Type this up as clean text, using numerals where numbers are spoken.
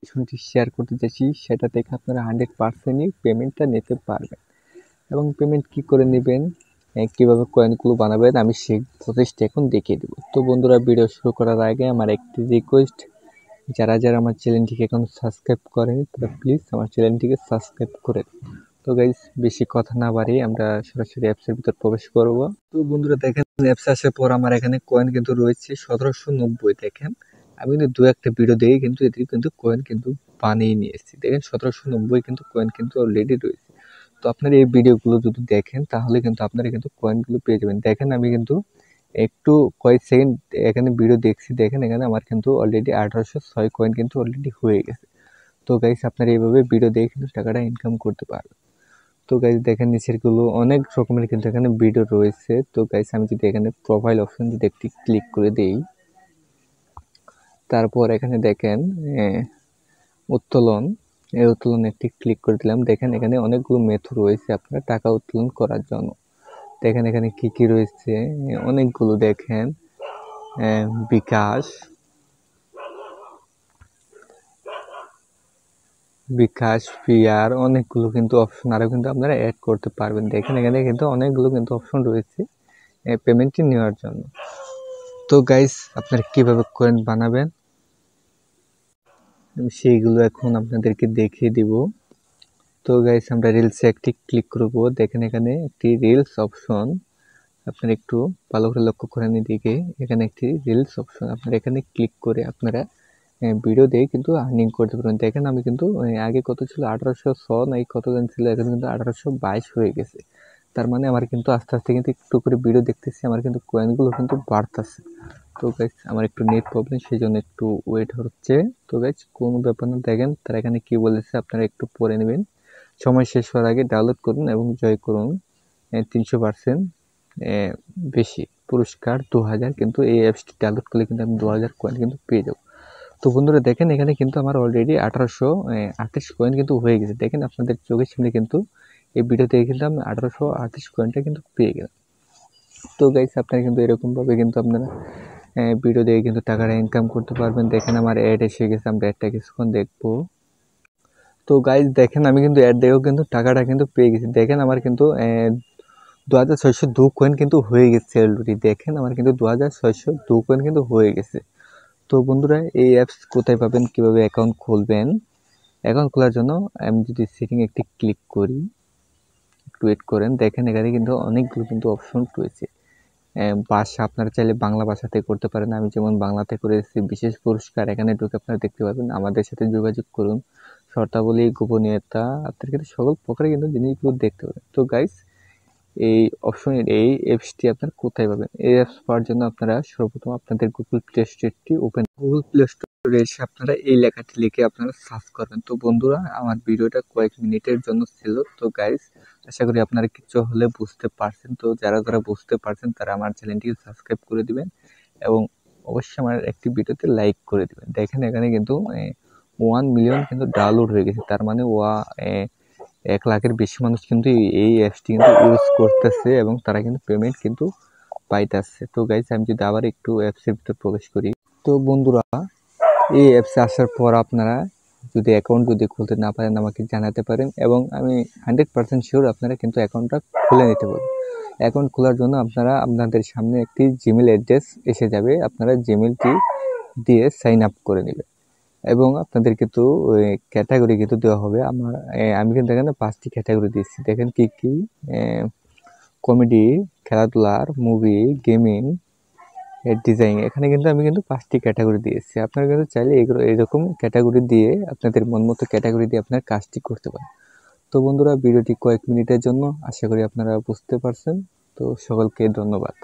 বিষয়টি শেয়ার করতে চাইছি, সেটা থেকে আপনারা 100%ই পেমেন্টটা নিতে পারবেন। এবং পেমেন্ট কি করে নেবেন, কীভাবে কয়েনগুলো বানাবেন, আমি সেই প্রসেসটা এখন দেখিয়ে দেবো। তো বন্ধুরা, ভিডিও শুরু করার আগে আমার একটি রিকোয়েস্ট, যারা আমার চ্যানেলটিকে এখন সাবস্ক্রাইব করেনি তারা প্লিজ আমার চ্যানেলটিকে সাবস্ক্রাইব করে দিন। তো গাইজ, বেশি কথা না বাড়িয়ে আমরা সরাসরি অ্যাপসের ভিতর প্রবেশ করব। তো বন্ধুরা দেখেন, অ্যাপসে আসার পর আমার এখানে কয়েন কিন্তু রয়েছে 1790। দেখেন, আমি কিন্তু দু একটা ভিডিও দেখে কিন্তু এটি কিন্তু কয়েন কিন্তু বানিয়ে নিয়ে এসেছি। দেখেন 1790 কিন্তু কয়েন কিন্তু অলরেডি রয়েছে। তো আপনারা এই ভিডিওগুলো যদি দেখেন তাহলে কিন্তু আপনারা কিন্তু কয়েনগুলো পেয়ে যাবেন। দেখেন, আমি কিন্তু একটু কয়েক সেকেন্ড এখানে ভিডিও দেখছি। দেখেন, এখানে আমার কিন্তু অলরেডি 1806 কয়েন কিন্তু অলরেডি হয়ে গেছে। তো গাইস, আপনারা এইভাবে ভিডিও দেখে কিন্তু টাকাটা ইনকাম করতে পারবেন। তো গাইস দেখেন, নিচেরগুলো অনেক রকমের কিন্তু এখানে ভিডিও রয়েছে। তো গাইস, আমি যদি এখানে প্রোফাইল অপশন যদি একটি ক্লিক করে দেই, তারপর এখানে দেখেন উত্তোলন, এই উত্তোলন একটি ক্লিক করে দিলাম। দেখেন, এখানে অনেকগুলো মেথড রয়েছে আপনার টাকা উত্তোলন করার জন্য। দেখেন এখানে কি কি রয়েছে, অনেকগুলো। দেখেন বিকাশ, ফিয়ার, অনেকগুলো কিন্তু অপশন আরও কিন্তু আপনারা অ্যাড করতে পারবেন। দেখেন এখানে কিন্তু অনেকগুলো কিন্তু অপশন রয়েছে পেমেন্টটি নেওয়ার জন্য। তো গাইস, আপনারা কিভাবে কয়েন বানাবেন সেইগুলো এখন আপনাদেরকে দেখিয়ে দিব। তো গাইস, আমরা রিলসে একটি ক্লিক করব। দেখেন এখানে একটি রিলস অপশন, আপনারা একটু ভালো করে লক্ষ্য করেন এদিকে। এখানে একটি রিলস অপশন, আপনারা এখানে ক্লিক করে আপনারা ভিডিও দিয়ে কিন্তু আর্নিং করতে পারবেন। দেখেন, আমি কিন্তু আগে কত ছিল, 1806 নাই কত জন ছিল, এখন কিন্তু 1822 হয়ে গেছে। তার মানে আমার কিন্তু আস্তে আস্তে কিন্তু একটু করে ভিডিও দেখতেছি, আমার কিন্তু কয়েনগুলো কিন্তু বাড়তেছে। তো গাইস, আমার একটু নেট প্রবলেম, সেই জন্য একটু ওয়েট হচ্ছে। তো গাইস, কোনো ব্যাপার না। দেখেন তারা এখানে কি বলেছে, আপনারা একটু পড়ে নেবেন। সময় শেষ হওয়ার আগে ডাউনলোড করুন এবং জয় করুন 300% বেশি পুরস্কার 2000। কিন্তু এই অ্যাপসটি ডাউনলোড করলে কিন্তু আমি 2000 কয়েন কিন্তু পেয়ে যাবো। তো বন্ধুরা দেখেন, এখানে কিন্তু আমার অলরেডি 1838 কয়েন কিন্তু হয়ে গেছে। দেখেন আপনাদের চোখের সামনে কিন্তু এই ভিডিওতে কিন্তু আমি 1838 কয়েনটা কিন্তু পেয়ে গেলাম। তো গাইস, আপনারা কিন্তু এরকমভাবে কিন্তু আপনারা ভিডিও দেখে কিন্তু টাকাটা ইনকাম করতে পারবেন। দেখেন আমার অ্যাড এসে গেছে, আমরা অ্যাডটা কিছুক্ষণ দেখবো। তো গাইস দেখেন, আমি কিন্তু অ্যাড দেখেও কিন্তু টাকাটা কিন্তু পেয়ে গেছি। দেখেন আমার কিন্তু 2602 কয়েন কিন্তু হয়ে গেছে অলরেডি। দেখেন আমার কিন্তু 2602 কয়েন কিন্তু হয়ে গেছে। তো বন্ধুরা, এই অ্যাপস কোথায় পাবেন, কিভাবে অ্যাকাউন্ট খুলবেন, অ্যাকাউন্ট খোলার জন্য আমি যদি সেটিং একটি ক্লিক করি, একটু ওয়েট করেন। দেখেন এখানে কিন্তু অনেকগুলো কিন্তু অপশন রয়েছে। ভাষা আপনারা চাইলে বাংলা ভাষাতে করতে পারেন। আমি যেমন বাংলাতে করেছি। বিশেষ পুরস্কার, এখানে ঢুকে আপনারা দেখতে পাবেন। আমাদের সাথে যোগাযোগ করুন, শর্তাবলী, গোপনীয়তা, আপনারা কিন্তু সকল প্রকারে কিন্তু জিনিসগুলো দেখতে পাবেন। তো গাইস, এই অপশনের এই অ্যাপসটি আপনারা কোথায় পাবেন? এই অ্যাপস পাওয়ার জন্য আপনারা সর্বপ্রথম আপনাদের গুগল প্লে স্টোরটি ওপেন, গুগল প্লে স্টোরে এসে আপনারা এই লেখাটি লিখে আপনারা সার্চ করবেন। তো বন্ধুরা, আমার ভিডিওটা কয়েক মিনিটের জন্য ছিল। তো গাইস, আশা করি আপনারা কিছু হলে বুঝতে পারছেন। তো যারা বুঝতে পারছেন তারা আমার চ্যানেলটিকে সাবস্ক্রাইব করে দিবেন এবং অবশ্যই আমার একটি ভিডিওতে লাইক করে দিবেন। দেখেন এখানে কিন্তু 1 মিলিয়ন কিন্তু ডাউনলোড হয়ে গেছে। তার মানে 1 লাখের বেশি মানুষ কিন্তু এই অ্যাপসটি কিন্তু ইউজ করতেছে এবং তারা কিন্তু পেমেন্ট কিন্তু পাইতেছে। তো গাইস, আমি যদি আবার একটু অ্যাপসের ভিতরে প্রবেশ করি। তো বন্ধুরা, এই অ্যাপসে আসার পর আপনারা যদি অ্যাকাউন্ট যদি খুলতে না পারেন আমাকে জানাতে পারেন এবং আমি 100% শিওর আপনারা কিন্তু অ্যাকাউন্টটা খুলে নিতে পারবেন। অ্যাকাউন্ট খোলার জন্য আপনারা আপনাদের সামনে একটি জিমেল অ্যাড্রেস এসে যাবে, আপনারা জিমেলটি দিয়ে সাইন আপ করে নেবেন এবং আপনাদের কিন্তু ওই ক্যাটাগরি কিন্তু দেওয়া হবে। আমি কিন্তু এখানে 5টি ক্যাটাগরি দিচ্ছি। দেখেন কি কি, কমেডি, খেলাধুলার, মুভি, গেমিং, ডিজাইন। এখানে কিন্তু আমি কিন্তু 5টি ক্যাটাগরি দিয়েছি। আপনারা কিন্তু চাইলে এরকম ক্যাটাগরি দিয়ে আপনাদের মন মতো ক্যাটাগরি দিয়ে আপনার কাজটি করতে পারেন। তো বন্ধুরা, ভিডিওটি কয়েক মিনিটের জন্য, আশা করি আপনারা বুঝতে পারছেন। তো সকলকে ধন্যবাদ।